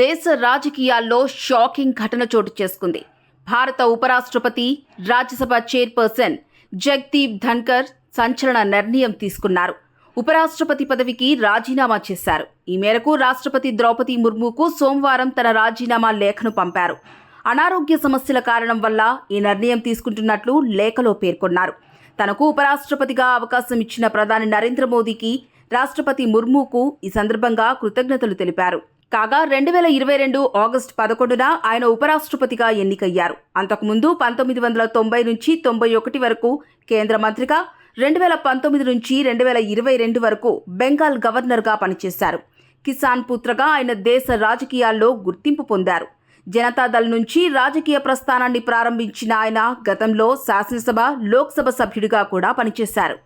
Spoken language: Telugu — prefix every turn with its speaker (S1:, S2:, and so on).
S1: దేశ రాజకీయాల్లో షాకింగ్ ఘటన చోటు చేసుకుంది. భారత ఉపరాష్ట్రపతి, రాజ్యసభ చైర్పర్సన్ జగదీప్ ధన్కర్ సంచలన నిర్ణయం తీసుకున్నారు. ఉపరాష్ట్రపతి పదవికి రాజీనామా చేశారు. ఈ మేరకు రాష్ట్రపతి ద్రౌపది ముర్ముకు సోమవారం తన రాజీనామా లేఖను పంపారు. అనారోగ్య సమస్యల కారణం వల్ల ఈ నిర్ణయం తీసుకుంటున్నట్లు లేఖలో పేర్కొన్నారు. తనకు ఉపరాష్ట్రపతిగా అవకాశం ఇచ్చిన ప్రధాని నరేంద్ర మోదీకి, రాష్ట్రపతి ముర్ముకు ఈ సందర్భంగా కృతజ్ఞతలు తెలిపారు. కాగా 2022 ఆగస్టు 11న ఆయన ఉపరాష్ట్రపతిగా ఎన్నికయ్యారు. అంతకుముందు 1990 నుంచి 91 వరకు కేంద్ర మంత్రిగా, 2019 నుంచి 2022 వరకు బెంగాల్ గవర్నర్గా పనిచేశారు. కిసాన్ పుత్రగా ఆయన దేశ రాజకీయాల్లో గుర్తింపు పొందారు. జనతాదళ్ నుంచి రాజకీయ ప్రస్థానాన్ని ప్రారంభించిన ఆయన గతంలో శాసనసభ, లోక్సభ సభ్యుడిగా కూడా పనిచేశారు.